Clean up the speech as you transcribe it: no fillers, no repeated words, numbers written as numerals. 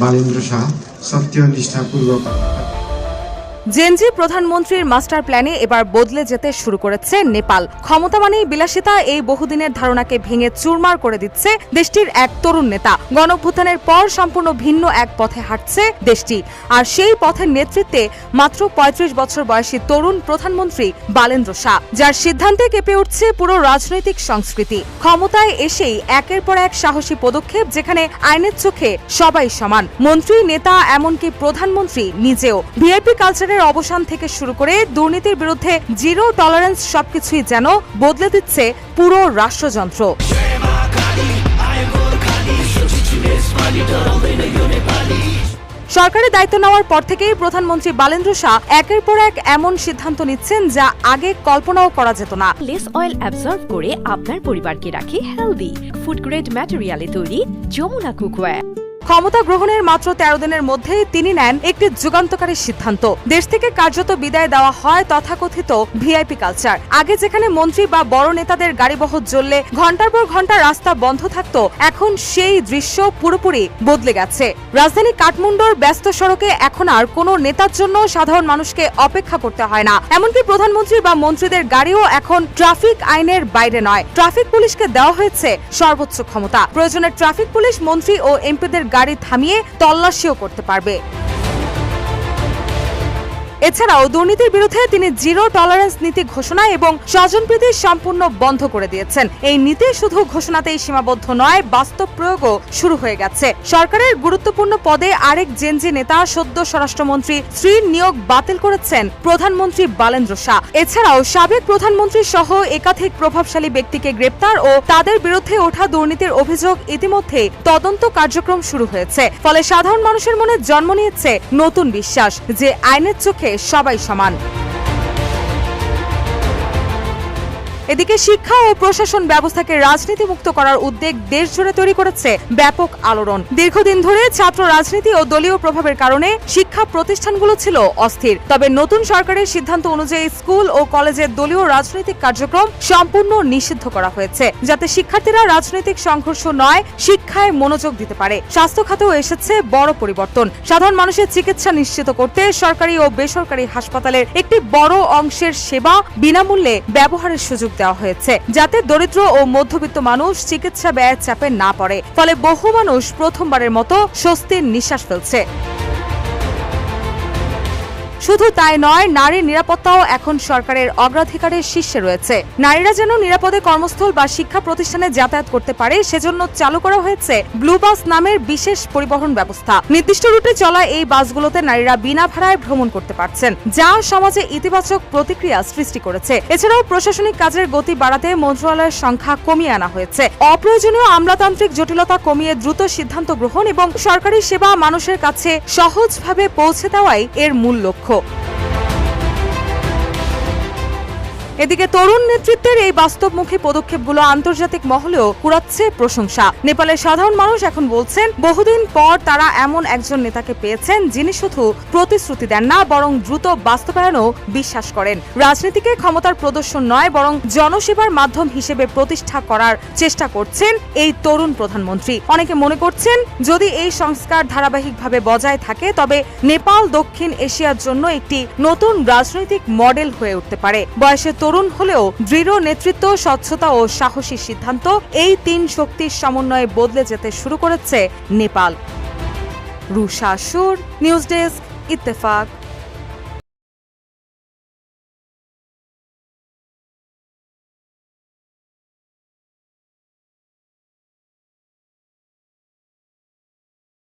Balendra Shah সত্যনিষ্ঠাপূর্বক Gen Z প্রধানমন্ত্রীর master প্ল্যানে এবার বদলে যেতে শুরু করেছে নেপাল। ক্ষমতা মানেই বিলাসিতা, এই বহুদিনের ধারণাকে ভেঙে চুরমার করে দিচ্ছে দেশটির এক তরুণ নেতা। গণঅভ্যুত্থানের পর সম্পূর্ণ ভিন্ন এক পথে হাঁটছে দেশটি, আর সেই পথের নেতৃত্বে মাত্র ৩৫ বছর বয়সী তরুণ প্রধানমন্ত্রী বালেন্দ্র শাহ, যার সিদ্ধান্তে কেঁপে উঠছে পুরো রাজনৈতিক সংস্কৃতি। ক্ষমতায় এসেই একের পর এক সাহসী পদক্ষেপ, যেখানে আইনের চোখে সবাই সমান, মন্ত্রী, নেতা, এমনকি প্রধানমন্ত্রী নিজেও। ভিআইপি কালচারের অবসান থেকে শুরু করে দুর্নীতির বিরুদ্ধে জিরো টলারেন্স, সবকিছুই যেন বদলে দিচ্ছে পুরো রাষ্ট্রযন্ত্র। সরকারের দায়িত্ব নেওয়ার পর থেকেই প্রধানমন্ত্রী বালেন্দ্র শাহ একের পর এক এমন সিদ্ধান্ত নিচ্ছেন যা আগে কল্পনাও করা যেত না। লেস অয়েল অ্যাবজর্ব করে আপনার পরিবারকে রাখে হেলদি। ফুড গ্রেড ম্যাটেরিয়ালে তৈরি যমুনা কুকওয়্যার। ক্ষমতা গ্রহণের মাত্র ১৩ দিনের মধ্যেই তিনি নেন একটি যুগান্তকারী সিদ্ধান্ত। দেশ থেকে কার্যত বিদায় দেওয়া হয় তথাকথিত ভিআইপি কালচার। আগে যেখানে মন্ত্রী বা বড় নেতাদের গাড়িবহর জ্বললে ঘন্টার পর ঘন্টা রাস্তা বন্ধ থাকত, এখন সেই দৃশ্য পুরোপুরি বদলে গেছে। রাজধানী কাঠমান্ডুর ব্যস্ত সড়কে এখন আর কোনো নেতার জন্য সাধারণ মানুষকে অপেক্ষা করতে হয় না। এমনকি প্রধানমন্ত্রী বা মন্ত্রীদের গাড়িও এখন ট্রাফিক আইনের বাইরে নয়। ট্রাফিক পুলিশকে দেওয়া হয়েছে সর্বোচ্চ ক্ষমতা। প্রয়োজনে ট্রাফিক পুলিশ মন্ত্রী ও এমপিদের গাড়ি থামিয়ে তল্লাশিও করতে পারবে। এছাড়াও দুর্নীতির বিরুদ্ধে তিনি জিরো টলারেন্স নীতি ঘোষণা এবং স্বজনপ্রীতি সম্পূর্ণ বন্ধ করে দিয়েছেন। এই নীতি শুধু ঘোষণাতেই সীমাবদ্ধ নয়, বাস্তব প্রয়োগও শুরু হয়ে গেছে। সরকারের গুরুত্বপূর্ণ পদে আরেক জেনজি নেতা, সদ্য স্বরাষ্ট্রমন্ত্রী শ্রীর নিয়োগ বাতিল করেছেন প্রধানমন্ত্রী বালেন্দ্র শাহ। এছাড়াও সাবেক প্রধানমন্ত্রী সহ একাধিক প্রভাবশালী ব্যক্তিকে গ্রেপ্তার ও তাদের বিরুদ্ধে ওঠা দুর্নীতির অভিযোগ ইতিমধ্যে তদন্ত কার্যক্রম শুরু হয়েছে। ফলে সাধারণ মানুষের মনে জন্ম নিয়েছে নতুন বিশ্বাস যে আইনের চোখে সবাই সমান। এদিকে শিক্ষা ও প্রশাসন ব্যবস্থাকে রাজনীতি মুক্ত করার উদ্যোগ দেশ জুড়ে তৈরি করেছে ব্যাপক আলোড়ন। দীর্ঘদিন ধরে ছাত্র রাজনীতি ও দলীয় প্রভাবের কারণে শিক্ষা প্রতিষ্ঠানগুলো ছিল অস্থির। তবে নতুন সরকারের সিদ্ধান্ত অনুযায়ী স্কুল ও কলেজের দলীয় রাজনৈতিক কার্যক্রম সম্পূর্ণ নিষিদ্ধ করা হয়েছে, যাতে শিক্ষার্থীরা রাজনৈতিক সংঘর্ষ নয়, শিক্ষায় মনোযোগ দিতে পারে। স্বাস্থ্য খাতেও এসেছে বড় পরিবর্তন। সাধারণ মানুষের চিকিৎসা নিশ্চিত করতে সরকারি ও বেসরকারি হাসপাতালের একটি বড় অংশের সেবা বিনামূল্যে ব্যবহারের সুযোগ দেওয়া হয়েছে, যাতে দরিদ্র ও মধ্যবিত্ত মানুষ চিকিৎসা ব্যয়ের চাপে না পড়ে। ফলে বহু মানুষ প্রথমবারের মতো স্বস্তির নিঃশ্বাস ফেলছে। শুধু তাই নয়, নারীর নিরাপত্তাও এখন সরকারের অগ্রাধিকারের শীর্ষে রয়েছে। নারীরা যেন নিরাপদে কর্মস্থল বা শিক্ষা প্রতিষ্ঠানে যাতায়াত করতে পারে, সেজন্য চালু করা হয়েছে ব্লু বাস নামের বিশেষ পরিবহন ব্যবস্থা। নির্দিষ্ট রুটে চলা এই বাসগুলোতে নারীরা বিনা ভাড়ায় ভ্রমণ করতে পারছেন, যা সমাজে ইতিবাচক প্রতিক্রিয়া সৃষ্টি করেছে। এছাড়াও প্রশাসনিক কাজের গতি বাড়াতে মন্ত্রণালয়ের সংখ্যা কমিয়ে আনা হয়েছে। অপ্রয়োজনীয় আমলাতান্ত্রিক জটিলতা কমিয়ে দ্রুত সিদ্ধান্ত গ্রহণ এবং সরকারি সেবা মানুষের কাছে সহজভাবে পৌঁছে দেওয়াই এর মূল লক্ষ্য। এদিকে তরুণ নেতৃত্বের এই বাস্তবমুখী পদক্ষেপগুলো আন্তর্জাতিক মহলেও কুড়াচ্ছে প্রশংসা। নেপালের সাধারণ মানুষ এখন বলছেন, বহুদিন পর তারা এমন একজন নেতাকে পেয়েছেন যিনি শুধু প্রতিশ্রুতি দেন না, বরং দ্রুত বাস্তবায়নও বিশ্বাস করেন। রাজনীতিকে ক্ষমতার প্রদর্শন নয়, বরং জনসেবার মাধ্যম হিসেবে প্রতিষ্ঠা করার চেষ্টা করছেন এই তরুণ প্রধানমন্ত্রী। অনেকে মনে করছেন, যদি এই সংস্কার ধারাবাহিকভাবে বজায় থাকে, তবে নেপাল দক্ষিণ এশিয়ার জন্য একটি নতুন রাজনৈতিক মডেল হয়ে উঠতে পারে। বয়সে তরুণ হলেও দৃঢ় নেতৃত্ব, স্বচ্ছতা ও সাহসী সিদ্ধান্ত, এই তিন শক্তির সমন্বয়ে বদলে যেতে শুরু করেছে নেপাল। রুশা সুর, নিউজ ডেস্ক, ইত্তেফাক।